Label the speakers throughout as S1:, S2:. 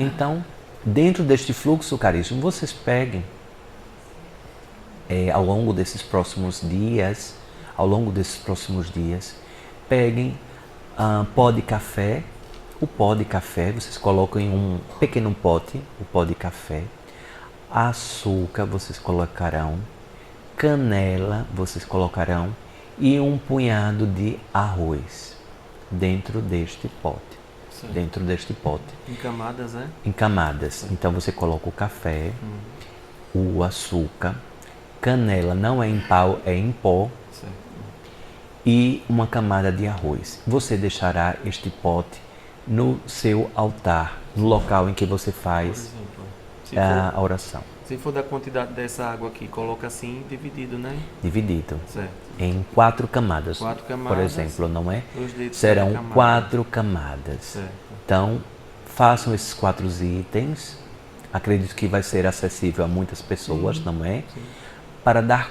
S1: Então, dentro deste fluxo, caríssimo, vocês peguem ao longo desses próximos dias, peguem pó de café. O pó de café, vocês colocam em um pequeno pote, o pó de café. Açúcar vocês colocarão, canela vocês colocarão e um punhado de arroz dentro deste pote.
S2: Certo.
S1: Dentro deste pote.
S2: Em camadas, né?
S1: Em camadas.
S2: Certo.
S1: Então você coloca o café, o açúcar, canela não é em pau, é em pó.
S2: Certo.
S1: E uma camada de arroz. Você deixará este pote no seu altar, no local em que você faz a oração.
S2: Se for da quantidade dessa água aqui, coloca assim, dividido, né?
S1: Dividido.
S2: Certo.
S1: Em 4 camadas.
S2: 4 camadas.
S1: Por exemplo, não é?
S2: Os dedos
S1: Serão
S2: camada.
S1: 4 camadas.
S2: Certo.
S1: Então, façam esses 4 itens. Acredito que vai ser acessível a muitas pessoas, não é?
S2: Sim.
S1: Para dar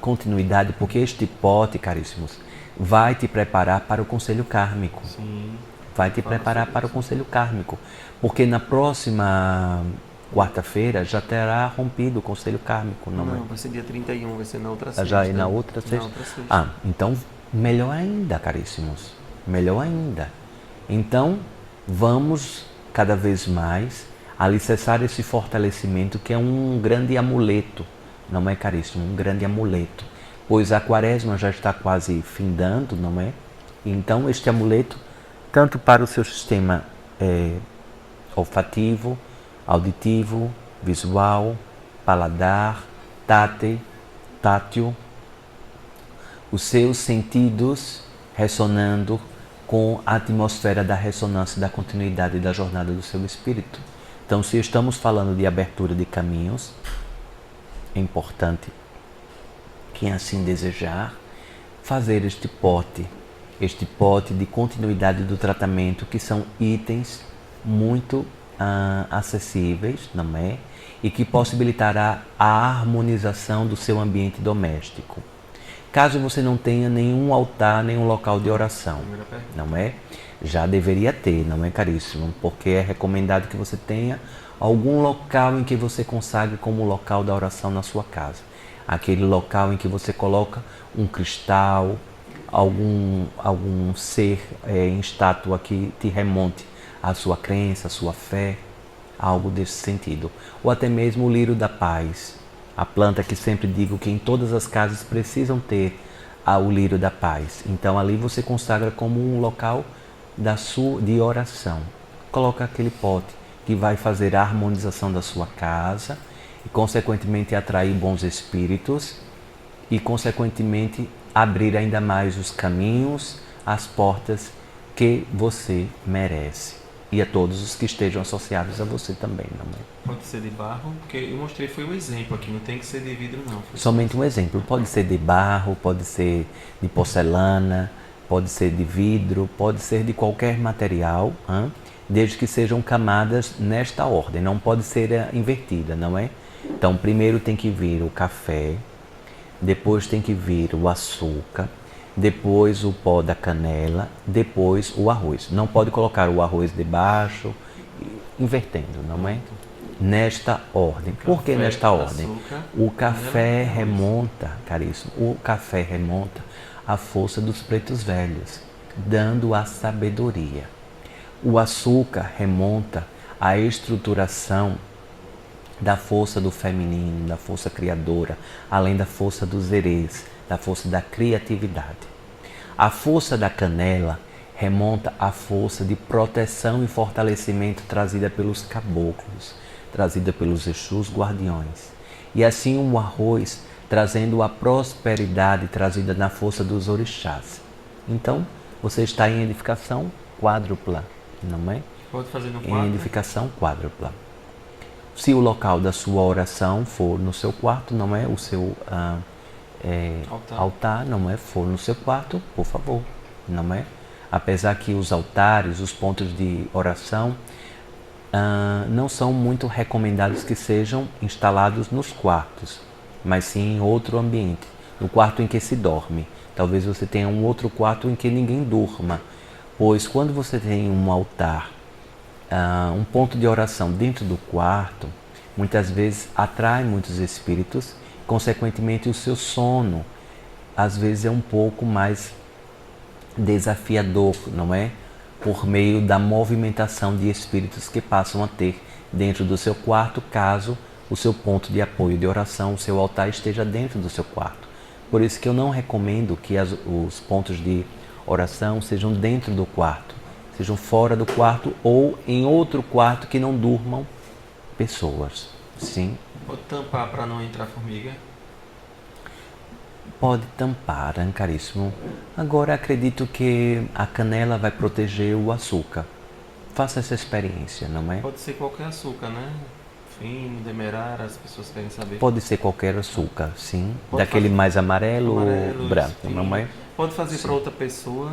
S1: continuidade, porque este pote, caríssimos, vai te preparar para o conselho kármico.
S2: Sim.
S1: Vai te preparar para o conselho kármico. Porque na próxima quarta-feira já terá rompido o conselho kármico, não é?
S2: Não, vai ser dia 31, vai ser na outra sexta.
S1: Já é na outra sexta?
S2: Na outra sexta.
S1: Ah, então melhor ainda, caríssimos. Melhor ainda. Então, vamos cada vez mais alicerçar esse fortalecimento que é um grande amuleto, não é, caríssimo? Um grande amuleto. Pois a quaresma já está quase findando, não é? Então, este amuleto, tanto para o seu sistema olfativo, auditivo, visual, paladar, tátil, os seus sentidos ressonando com a atmosfera da ressonância da continuidade da jornada do seu espírito. Então, se estamos falando de abertura de caminhos, é importante, quem assim desejar, fazer este pote de continuidade do tratamento, que são itens muito acessíveis, não é? E que possibilitará a harmonização do seu ambiente doméstico. Caso você não tenha nenhum altar, nenhum local de oração, não é? Já deveria ter, não é, caríssimo? Porque é recomendado que você tenha algum local em que você consagre como local da oração na sua casa. Aquele local em que você coloca um cristal, algum ser em estátua que te remonte à sua crença, à sua fé, algo desse sentido. Ou até mesmo o lírio da paz, a planta que sempre digo que em todas as casas precisam ter o lírio da paz. Então ali você consagra como um local de oração. Coloca aquele pote que vai fazer a harmonização da sua casa e consequentemente atrair bons espíritos e consequentemente abrir ainda mais os caminhos, as portas que você merece. E a todos os que estejam associados a você também, não é?
S2: Pode ser de barro, porque eu mostrei foi um exemplo aqui, não tem que ser de vidro não.
S1: Somente um exemplo, pode ser de barro, pode ser de porcelana, pode ser de vidro, pode ser de qualquer material, desde que sejam camadas nesta ordem, não pode ser invertida, não é? Então primeiro tem que vir o café, depois tem que vir o açúcar, depois o pó da canela, depois o arroz. Não pode colocar o arroz debaixo, invertendo, não é? Nesta ordem. Por que nesta ordem? O café remonta, caríssimo, o café remonta à força dos pretos velhos, dando a sabedoria. O açúcar remonta à estruturação da força do feminino, da força criadora, além da força dos erês, da força da criatividade. A força da canela remonta à força de proteção e fortalecimento trazida pelos caboclos, trazida pelos Exus guardiões. E assim o arroz trazendo a prosperidade trazida na força dos orixás. Então, você está em edificação quádrupla, não é?
S2: Pode fazer no quarto?
S1: Em edificação quádrupla. Se o local da sua oração for no seu quarto, não é? O seu altar, não é? For no seu quarto, por favor, não é? Apesar que os altares, os pontos de oração, não são muito recomendados que sejam instalados nos quartos, mas sim em outro ambiente, no quarto em que se dorme. Talvez você tenha um outro quarto em que ninguém durma, pois quando você tem um altar um ponto de oração dentro do quarto, muitas vezes atrai muitos espíritos, consequentemente o seu sono às vezes é um pouco mais desafiador, não é? Por meio da movimentação de espíritos que passam a ter dentro do seu quarto, caso o seu ponto de apoio de oração, o seu altar esteja dentro do seu quarto. Por isso que eu não recomendo que os pontos de oração sejam dentro do quarto, sejam fora do quarto ou em outro quarto que não durmam pessoas. Sim.
S2: Pode tampar para não entrar formiga?
S1: Pode tampar, caríssimo. Agora acredito que a canela vai proteger o açúcar. Faça essa experiência, não é?
S2: Pode ser qualquer açúcar, né? Fino, demerara, as pessoas querem saber.
S1: Pode ser qualquer açúcar, sim.
S2: Pode
S1: daquele
S2: fazer...
S1: mais amarelo ou branco,
S2: fino.
S1: não é?
S2: Pode fazer para outra pessoa.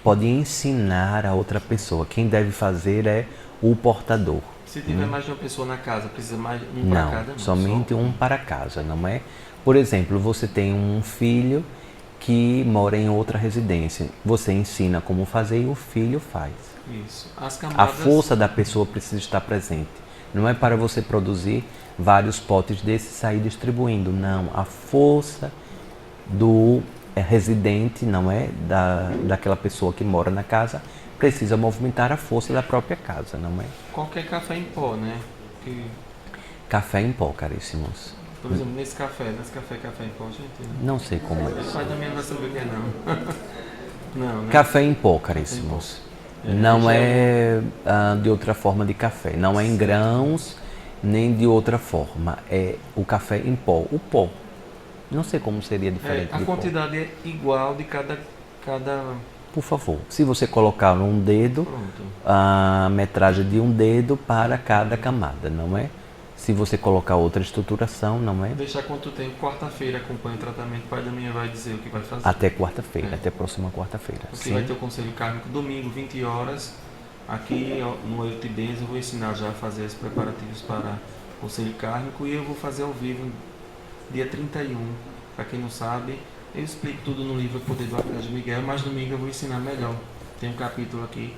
S1: Pode ensinar a outra pessoa. Quem deve fazer é o portador.
S2: Se tiver mais de uma pessoa na casa, precisa mais um para cada?
S1: Não, somente um para casa, não é? Por exemplo, você tem um filho que mora em outra residência. Você ensina como fazer e o filho faz.
S2: Isso. As camadas...
S1: A força da pessoa precisa estar presente. Não é para você produzir vários potes desses e sair distribuindo. Não, a força do residente, não é? Daquela pessoa que mora na casa, precisa movimentar a força da própria casa, não é?
S2: Qualquer café em pó, né? Que...
S1: Café em pó, caríssimos.
S2: Por exemplo, nesse café em pó, gente.
S1: Não sei como é
S2: O
S1: isso.
S2: pai da minha não vai saber o que é, não. Não, né?
S1: Café em pó, caríssimos. Não é de outra forma de café. Não é em grãos, nem de outra forma. É o café em pó. O pó. Não sei como seria diferente
S2: A
S1: de
S2: quantidade é igual de cada...
S1: Por favor, se você colocar um dedo,
S2: Pronto.
S1: a metragem de um dedo para cada camada, não é? Se você colocar outra estruturação, não é?
S2: Deixar quanto tempo? Quarta-feira acompanha o tratamento. O pai da minha vai dizer o que vai fazer.
S1: Até quarta-feira, até a próxima quarta-feira.
S2: Porque vai ter o conselho kármico domingo, 20 horas. Aqui no Eu Te Benzo eu vou ensinar já a fazer os preparativos para o conselho kármico e eu vou fazer ao vivo dia 31. Para quem não sabe, eu explico tudo no livro O Poder do Arcanjo Miguel, mas domingo eu vou ensinar melhor. Tem um capítulo aqui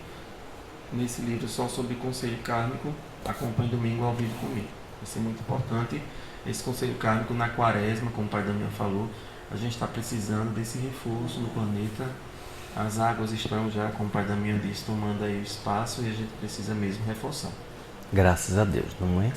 S2: nesse livro só sobre conselho kármico. Acompanhe domingo ao vivo comigo. Vai ser muito importante esse conselho kármico na quaresma, como o pai Damião falou. A gente está precisando desse reforço no planeta. As águas estão já, como o pai Damião disse, tomando aí o espaço e a gente precisa mesmo reforçar.
S1: Graças a Deus, não é?